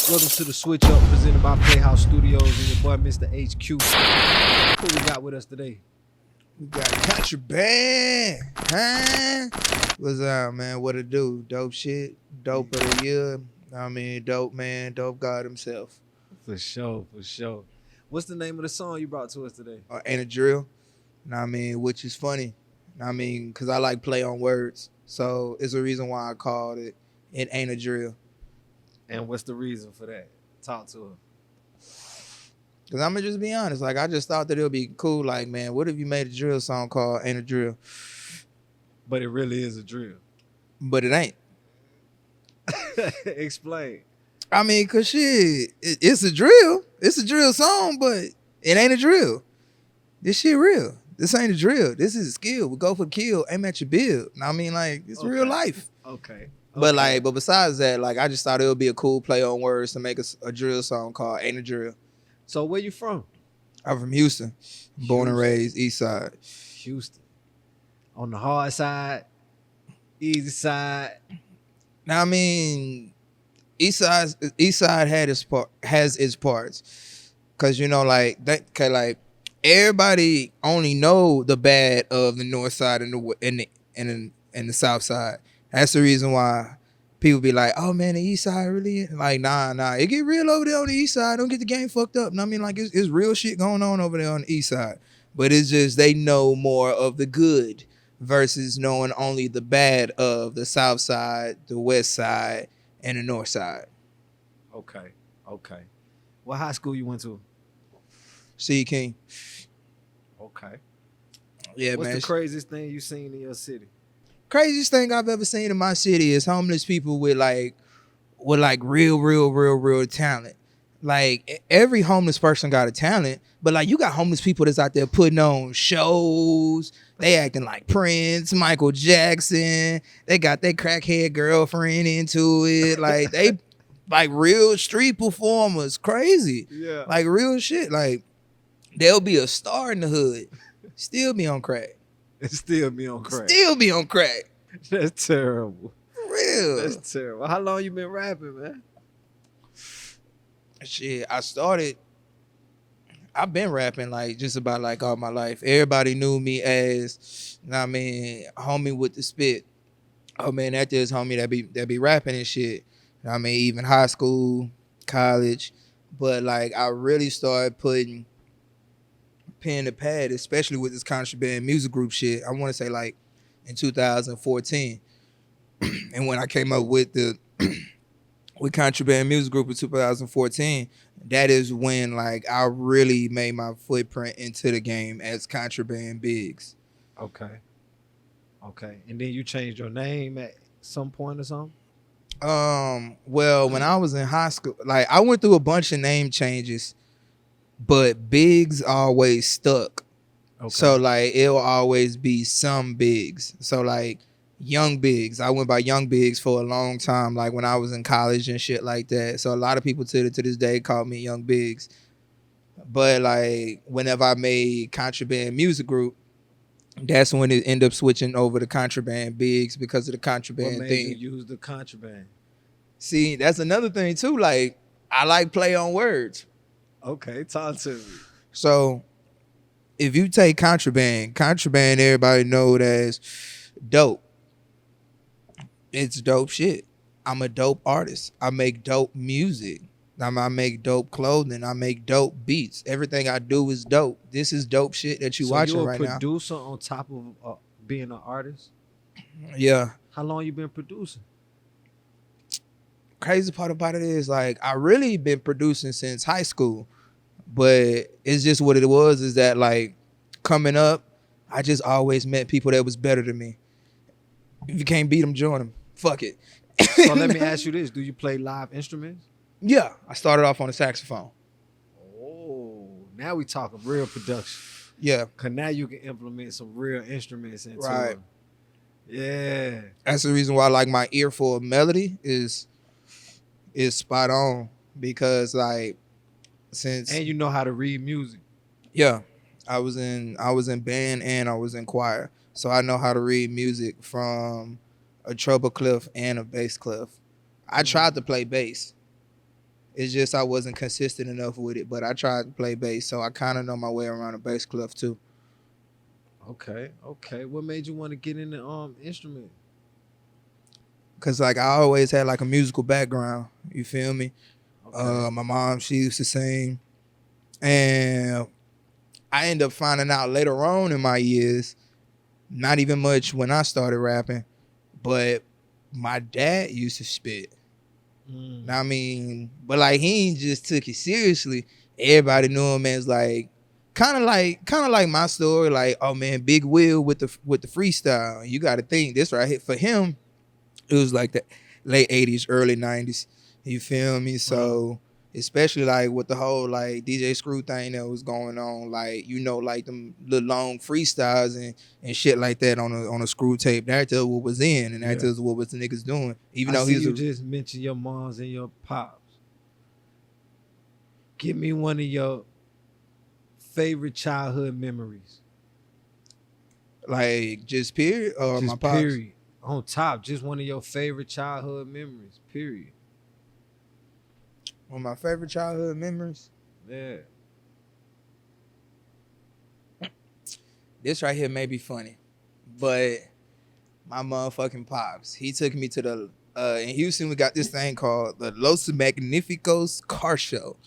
Welcome to the Switch Up presented by PlayHouseStudioz and your boy Mr. HQ. Who we got with us today? We got Contraband, huh? What's up, man? What it do? Dope shit, dope of the year. I mean, dope man, dope God himself. For sure, for sure. What's the name of the song you brought to us today? Ain't a drill. I mean, which is funny. I mean, cause I like play on words, so it's a reason why I called it. It ain't a drill. And what's the reason for that? Talk to her. Cause I'm gonna just be honest. Like, I just thought that it would be cool. Like, man, what if you made a drill song called "Ain't a Drill"? But it really is a drill. But it ain't. Explain. I mean, cause shit, it's a drill. It's a drill song, but it ain't a drill. This shit real. This ain't a drill. This is a skill. We go for the kill, aim at your build. I mean, like, it's real life. Okay. But but besides that, like, I just thought it would be a cool play on words to make a drill song called "Ain't a Drill." So where you from? I'm from Houston, born and raised East Side. Houston. On the hard side, easy side. Now, I mean, East Side has its parts, cause you know, like that, cause like everybody only know the bad of the North Side and the South Side. That's the reason why people be like, "Oh man, the East Side really?" Like, nah, it get real over there on the East Side. Don't get the game fucked up. I mean, like, it's real shit going on over there on the East Side. But it's just they know more of the good versus knowing only the bad of the South Side, the West Side, and the North Side. Okay. What high school you went to? C. King. Okay. Yeah, What's man. the craziest thing you seen in your city? Craziest thing I've ever seen in my city is homeless people with real talent. Like, every homeless person got a talent, but like, you got homeless people that's out there putting on shows. They acting like Prince, Michael Jackson. They got their crackhead girlfriend into it. Like, they like real street performers. Crazy. Yeah. Like, real shit. Like, they'll be a star in the hood, still be on crack. Still be on crack. Still be on crack. That's terrible. For real. That's terrible. How long you been rapping, man? Shit, I've been rapping like just about like all my life. Everybody knew me as, I mean, homie with the spit. Oh man, that is homie that be rapping and shit. I mean, even high school, college. But like, I really started putting pen to pad, especially with this Contraband music group shit. I want to say like in 2014. And when I came up with with Contraband music group in 2014, that is when like I really made my footprint into the game as Contraband Bigz. Okay. And then you changed your name at some point or something? Well, when I was in high school, like, I went through a bunch of name changes, but Bigz always stuck. Okay. So like, it'll always be some Bigz. So like, Young Bigz. I went by Young Bigz for a long time, like when I was in college and shit like that. So a lot of people to this day call me Young Bigz. But like, whenever I made Contraband music group, that's when it ended up switching over to Contraband Bigz because of the Contraband what thing. Made you use the Contraband? See, that's another thing too. Like, I like play on words. Okay, talk to me. So if you take Contraband, everybody know it as dope. It's dope shit. I'm a dope artist. I make dope music. I make dope clothing. I make dope beats. Everything I do is dope. This is dope shit that you watching right now. So you're a producer on top of being an artist? Yeah. How long you been producing? Crazy part about it is, like, I really been producing since high school. But it's just what it was is that, like, coming up, I just always met people that was better than me. If you can't beat them, join them. Fuck it. So let me ask you this. Do you play live instruments? Yeah. I started off on the saxophone. Oh, now we talking real production. Yeah. Because now you can implement some real instruments into it. Yeah. That's the reason why, like, my ear for melody is spot on. Because, like, since... And you know how to read music. Yeah. I was in band and I was in choir. So I know how to read music from a treble clef and a bass clef. I tried to play bass. It's just I wasn't consistent enough with it. But I tried to play bass, so I kind of know my way around a bass clef too. Okay. What made you want to get in the instrument? Cause like I always had like a musical background. You feel me? Okay. My mom, she used to sing, and I ended up finding out later on in my years, not even much when I started rapping, but my dad used to spit. I mean, but like he ain't just took it seriously. Everybody knew him as like kind of like my story, like, oh man, Big Will with the freestyle. You got to think this right here for him. It was like the late 80s, early 90s. You feel me? So especially like with the whole like DJ Screw thing that was going on, like, you know, like them little long freestyles and shit like that on a screw tape. That was what was in, and that was what was the niggas doing. Even though you just mentioned your moms and your pops. Give me one of your favorite childhood memories. Like just period or just my pops? Period. On top, just one of your favorite childhood memories. Period. One of my favorite childhood memories? Yeah. This right here may be funny, but my motherfucking pops, he took me to the in Houston, we got this thing called the Los Magnificos car show.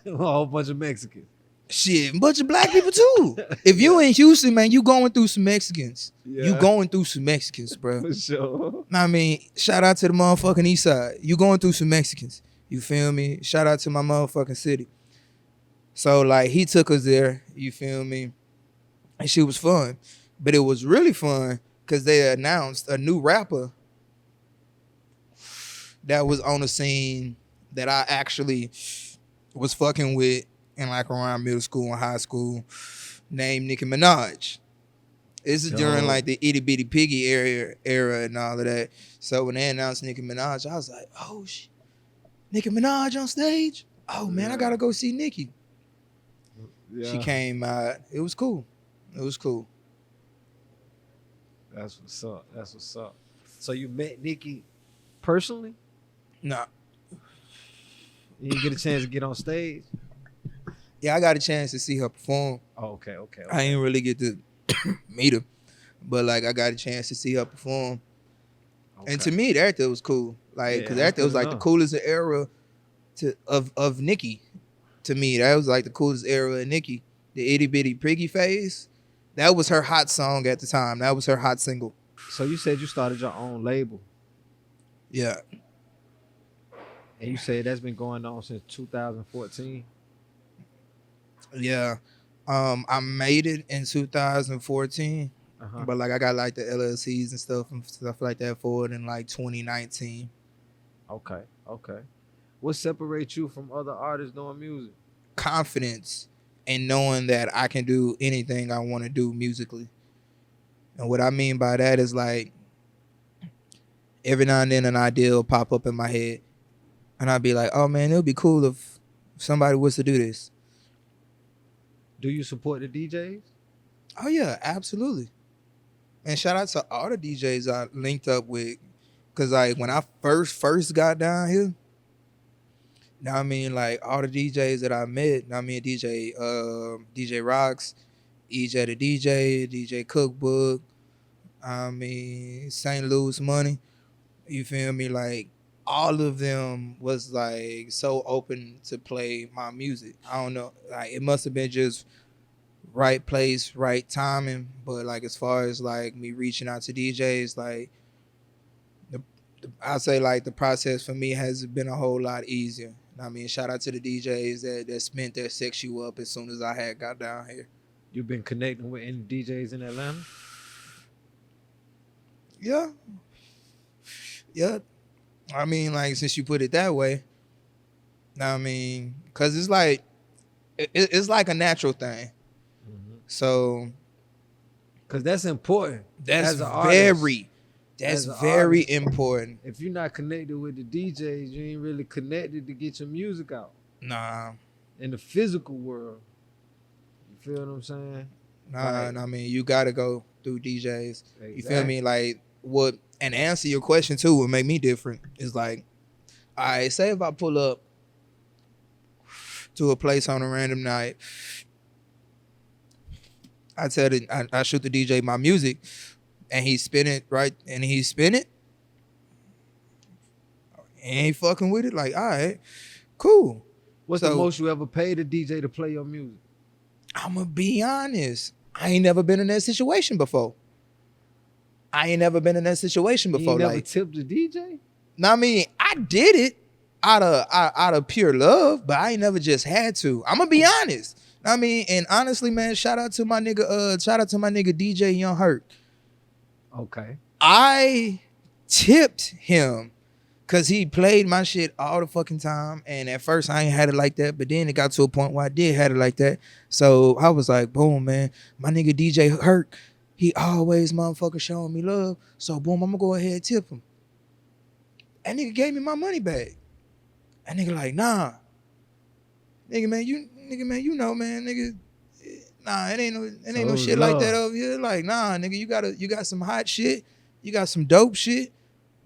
A whole bunch of Mexicans. Shit, a bunch of black people too. If you in Houston, man, you going through some Mexicans. Yeah. You going through some Mexicans, bro. For sure. I mean, shout out to the motherfucking East Side. You going through some Mexicans. You feel me? Shout out to my motherfucking city. So like he took us there, you feel me? And she was fun. But it was really fun because they announced a new rapper that was on the scene that I actually was fucking with in like around middle school and high school, named Nicki Minaj. This is during like the itty bitty piggy era and all of that. So when they announced Nicki Minaj, I was like, oh shit, Nicki Minaj on stage? Oh man, I gotta go see Nicki. Yeah. She came out. It was cool. It was cool. That's what's up. That's what's up. So you met Nicki personally? Nah. You didn't get a chance to get on stage? Yeah, I got a chance to see her perform. Oh, okay. I didn't really get to meet her, but like I got a chance to see her perform. Okay. And to me, that was cool. Like, because that was like the coolest era of Nicki. To me, that was like the coolest era of Nicki. The itty bitty piggy phase. That was her hot song at the time. That was her hot single. So you said you started your own label. Yeah. And you said that's been going on since 2014? Yeah. I made it in 2014. But like I got like the LLCs and stuff like that for it in like 2019. Okay. What separates you from other artists doing music? Confidence and knowing that I can do anything I want to do musically. And what I mean by that is like every now and then an idea will pop up in my head and I'll be like, oh man, it would be cool if somebody was to do this. Do you support the DJs? Oh yeah, absolutely. And shout out to all the DJs I linked up with. Cause like when I first got down here, now I mean like all the DJs that I met, I mean DJ Rocks, EJ the DJ Cookbook, I mean St. Louis Money, you feel me? Like all of them was like so open to play my music. I don't know, like it must have been just right place, right timing. But like as far as like me reaching out to DJs, like I say like the process for me has been a whole lot easier. I mean, shout out to the DJs that spent their sex you up as soon as I had got down here. You've been connecting with any DJs in Atlanta? Yeah. I mean, like since you put it that way, I mean, cause it's like it's like a natural thing. Mm-hmm. So, cause that's important. That's very important. If you're not connected with the DJs, you ain't really connected to get your music out. Nah. In the physical world. You feel what I'm saying? Nah, I mean, you gotta go through DJs. Exactly. You feel me? Like what, and answer your question too, what make me different is like, all right, say if I pull up to a place on a random night. I shoot the DJ my music, and he spin it right, and he spin it. And he fucking with it. Like, all right, cool. What's the most you ever paid a DJ to play your music? I'ma be honest. I ain't never been in that situation before. You ain't never like, tipped the DJ? No, I mean, I did it out of pure love, but I ain't never just had to. I'm gonna be honest. I mean, and honestly, man, shout out to my nigga DJ Young Hurt. Okay. I tipped him because he played my shit all the fucking time. And at first I ain't had it like that, but then it got to a point where I did had it like that. So I was like, boom, man, my nigga DJ Hurt, he always motherfucker showing me love. So boom, I'm gonna go ahead and tip him. That nigga gave me my money back. That nigga like, nah. Nigga, man, you know, man, nigga. Nah, it ain't no shit like that over here. Like, nah, nigga, you got some hot shit. You got some dope shit.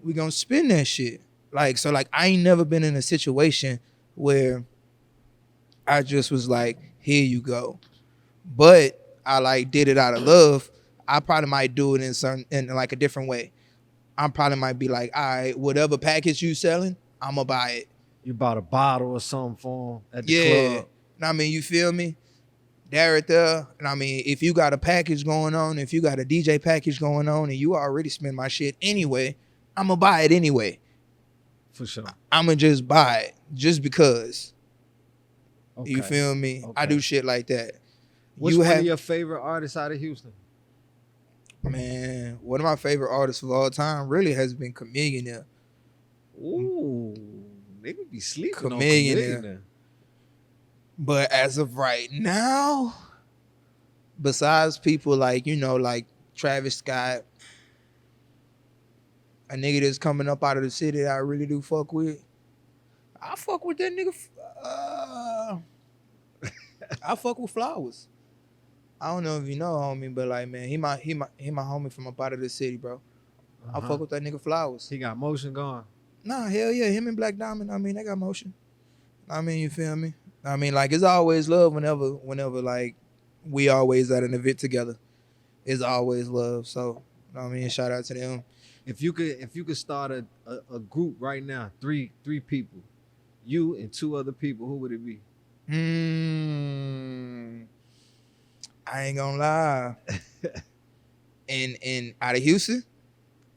We gonna spin that shit. Like, so like I ain't never been in a situation where I just was like, here you go. But I like did it out of love. I probably might do it in like a different way. I probably might be like, all right, whatever package you selling, I'ma buy it. You bought a bottle or something for him at the club. I mean, you feel me? There right there. And I mean, if you got a package going on, if you got a DJ package going on and you already spend my shit anyway, I'ma buy it anyway. For sure. I'ma just buy it just because. Okay. You feel me? Okay. I do shit like that. What's one of your favorite artists out of Houston? Man, one of my favorite artists of all time really has been Chameleon. Ooh, nigga be sleeping Chameleon. on Chameleon. But as of right now, besides people like, you know, like Travis Scott, a nigga that's coming up out of the city that I really do fuck with, I fuck with that nigga. I fuck with Flowers. I don't know if you know, homie, but like, man, he my homie from up out of the city, bro. I fuck with that nigga Flowers. He got motion going. Nah, hell yeah, him and Black Diamond. I mean, they got motion. I mean, you feel me? I mean, like, it's always love whenever like we always at an event together. It's always love. So, I mean, shout out to them. If you could start a group right now, three people, you and two other people, who would it be? I ain't gonna lie. And out of Houston?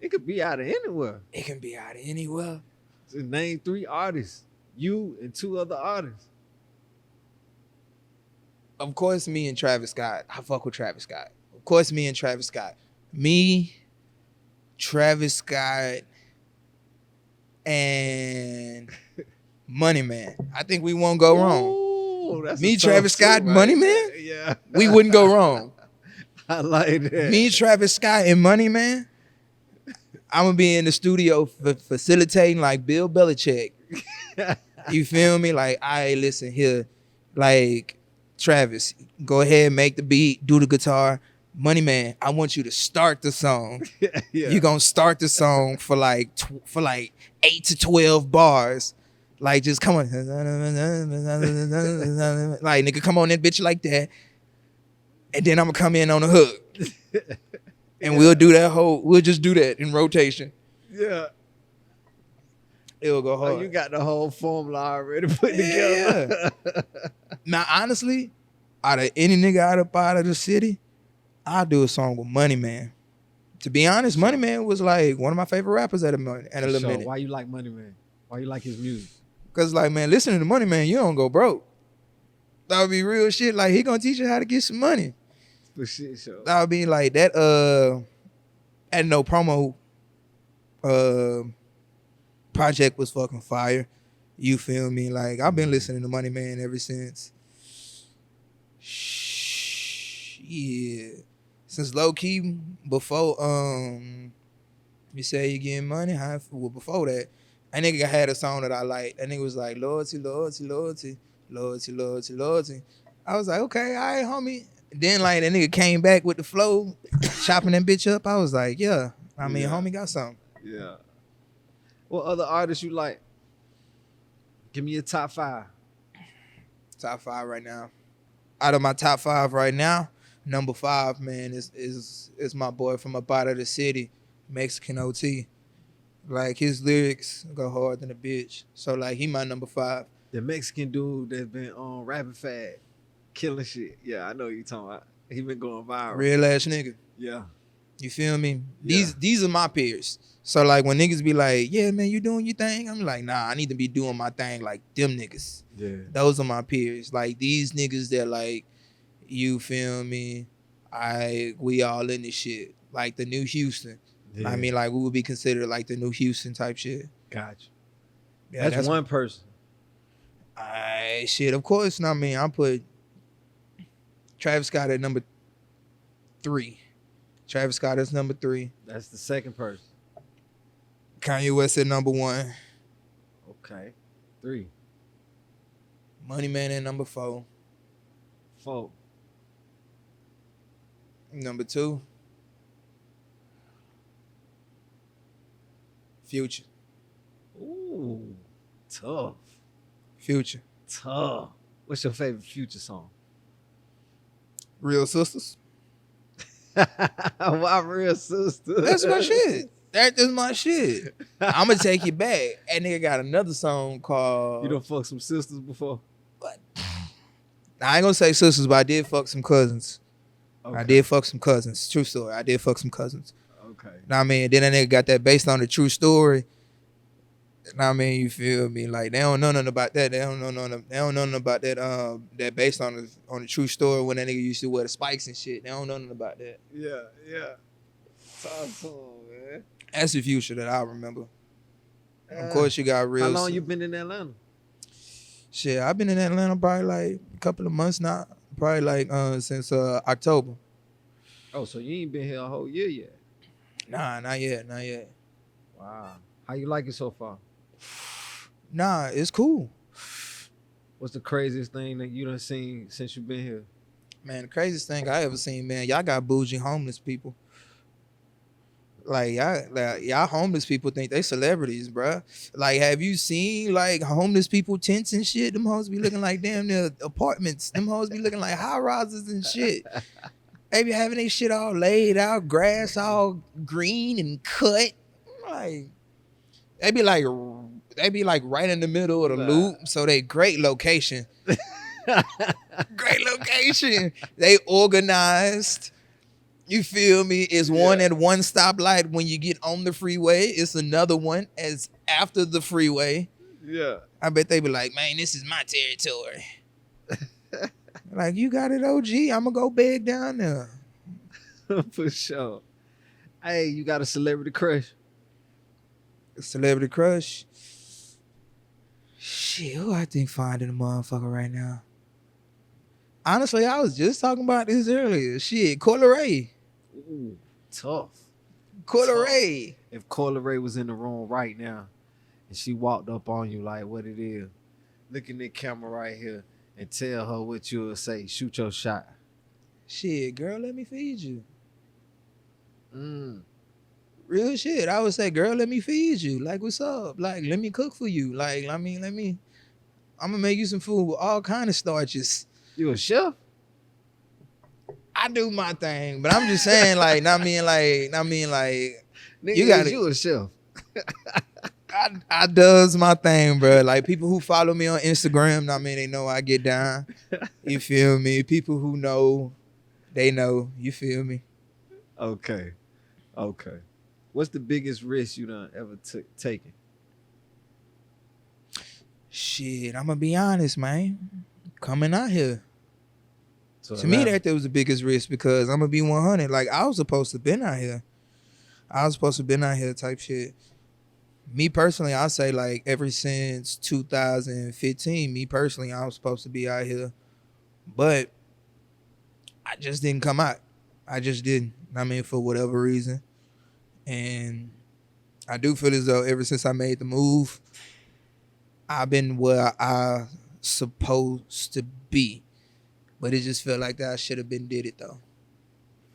It could be out of anywhere. It can be out of anywhere. So name 3 artists. You and 2 other artists. Of course, me and Travis Scott. I fuck with Travis Scott. Of course, me and Travis Scott. Me, Travis Scott, and Money Man. I think we won't go wrong. Ooh, that's me, Travis Scott, right? Money Man? Yeah. We wouldn't go wrong. I like that. Me, Travis Scott, and Money Man. I'm gonna be in the studio facilitating like Bill Belichick. You feel me? Like, listen here. Like, Travis, go ahead, make the beat, do the guitar. Money Man, I want you to start the song. Yeah. You're gonna start the song for like 8 to 12 bars. Like, just come on. Like, nigga, come on that bitch like that. And then I'm gonna come in on the hook. And we'll just do that in rotation. Yeah. It'll go hard. Oh, you got the whole formula already put together. Now, honestly, out of any nigga out of the city, I'll do a song with Money Man. To be honest, Money Man was like one of my favorite rappers at a little minute. Why you like Money Man? Why you like his music? Because, like, man, listening to Money Man, you don't go broke. That would be real shit. Like, he gonna teach you how to get some money. For shit show. That would be like that. At No Promo project was fucking fire. You feel me? Like, I've been listening to Money Man ever since. Yeah. Since low key before you say you getting money, before that nigga had a song that I liked. That nigga was like, loyalty, loyalty, loyalty, loyalty, loyalty, loyalty. I was like, okay, all right, homie. Then like that nigga came back with the flow, chopping that bitch up. I was like, yeah. I mean, homie got something. Yeah. What other artists you like? Give me your top 5. Top 5 right now. Out of my top 5 right now, number 5, man, is my boy from up out of the city, Mexican OT. Like, his lyrics go hard than a bitch. So, like, he my number 5. The Mexican dude that's been on Rapping Fad, killing shit. Yeah, I know you talking about. He been going viral. Real ass nigga. Yeah. You feel me? Yeah. These are my peers. So, like, when niggas be like, yeah, man, you doing your thing? I'm like, nah, I need to be doing my thing like them niggas. Yeah. Those are my peers. Like, these niggas that, like, you feel me? We all in this shit. Like, the new Houston. Yeah. I mean, like, we would be considered like the new Houston type shit. Gotcha. Yeah, that's one person. Shit, of course. I mean, I put Travis Scott at number 3. Travis Scott is number 3. That's the second person. Kanye West at number 1. Okay. 3. Money Man at number 4. 4. Number 2. Future. Ooh, tough. Future. Tough. What's your favorite Future song? Real Sisters. Why Real Sisters? That's my shit. That is my shit. I'm gonna take you back. That nigga got another song called. You done fuck some sisters before? What? I ain't gonna say sisters, but I did fuck some cousins. Okay. I did fuck some cousins. True story. I did fuck some cousins. Okay. Know what I mean? Then that nigga got that based on the true story. Know what I mean? You feel me? Like, they don't know nothing about that. They don't know nothing about that. That based on the true story when that nigga used to wear the spikes and shit. They don't know nothing about that. Yeah. Talk to him, man. That's the Future that I remember. Of course, you got Real. How long you been in Atlanta? Shit, I've been in Atlanta probably like a couple of months now. Probably like since October. Oh, so you ain't been here a whole year yet? Nah, not yet. Wow. How you like it so far? Nah, it's cool. What's the craziest thing that you done seen since you been here? Man, the craziest thing I ever seen, man, y'all got bougie homeless people. Like, y'all homeless people think they celebrities, bruh. Like, have you seen, like, homeless people tents and shit? Them hoes be looking like damn near apartments. Them hoes be looking like high rises and shit. They be having their shit all laid out, grass all green and cut. Like, they be like right in the middle of the loop, so they great location. Great location. They organized. You feel me? It's one at one stoplight when you get on the freeway. It's another one as after the freeway. Yeah. I bet they be like, man, this is my territory. Like, you got it, OG. I'm going to go beg down there. For sure. Hey, you got a celebrity crush? A celebrity crush? Shit, who I think finding a motherfucker right now? Honestly, I was just talking about this earlier. Shit, Coyle Ray. Ooh, tough. Coyle Ray. If Coyle Ray was in the room right now and she walked up on you like what it is, look in the camera right here and tell her what you would say. Shoot your shot. Shit, girl, let me feed you. Real shit. I would say, girl, let me feed you. Like, what's up? Like, let me cook for you. Like, I'm gonna make you some food with all kind of starches. You a chef? I do my thing, but I'm just saying, like, nigga, you got you a chef. I does my thing, bro. Like, people who follow me on Instagram, they know I get down. You feel me? People who know, they know. You feel me? Okay. What's the biggest risk you done ever taken? Shit, I'm gonna be honest, man. Coming out here. So to me, that was the biggest risk because I'm gonna be 100. Like, I was supposed to been out here. Type shit. Me personally, I say like ever since 2015, me personally, I was supposed to be out here. But I just didn't come out. I just didn't. For whatever reason. And I do feel as though ever since I made the move, I've been where I supposed to be. But it just felt like that I should have been did it though.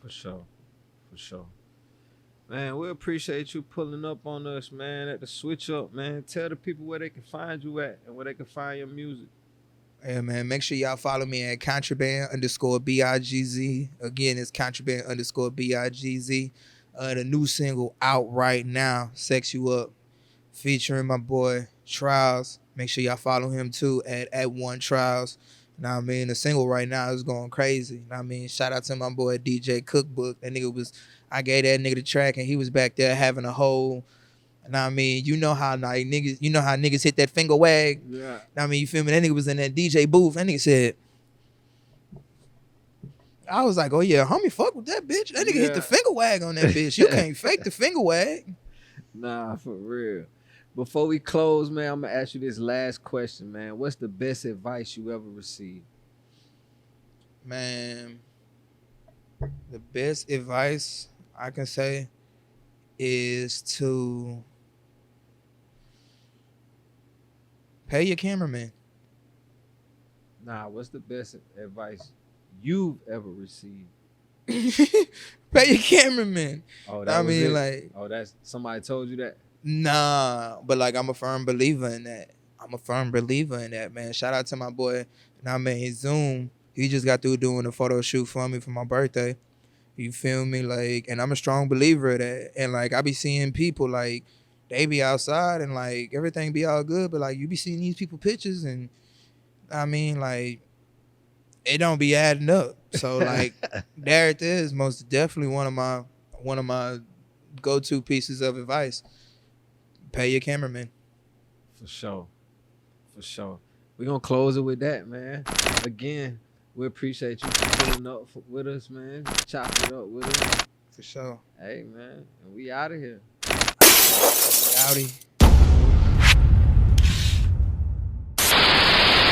For sure. Man, we appreciate you pulling up on us, man, at the Switch Up, man. Tell the people where they can find you at and where they can find your music. Yeah, man. Make sure y'all follow me at Contraband_Bigz. Again, it's Contraband_Bigz. The new single out right now, Sex You Up, featuring my boy Trials. Make sure y'all follow him too at One Trials. Know what I mean? The single right now is going crazy. Know what I mean? Shout out to my boy DJ Cookbook. That nigga was, I gave that nigga the track and he was back there having a whole, know what I mean? You know how like niggas, you know how niggas hit that finger wag? Yeah. Know what I mean? You feel me? That nigga was in that DJ booth. That nigga said, I was like, oh yeah, homie, fuck with that bitch. That nigga hit the finger wag on that bitch. You can't fake the finger wag. Nah, for real. Before we close, man, I'm gonna ask you this last question, man. What's the best advice you ever received? Man, the best advice I can say is to pay your cameraman. Nah, what's the best advice you've ever received? Pay your cameraman. Oh, I mean, like, oh, that's somebody told you that? Nah, but like I'm a firm believer in that. Man. Shout out to my boy, I mean Zoom. He just got through doing a photo shoot for me for my birthday. You feel me? Like, and I'm a strong believer of that. And like I be seeing people like they be outside and like everything be all good, but like you be seeing these people pictures and I mean like it don't be adding up. So like there it is, most definitely one of my go-to pieces of advice. Pay your cameraman. For sure. We're going to close it with that, man. Again, we appreciate you for pulling up with us, man. Chopping it up with us. For sure. Hey, man. And we out of here. We outie.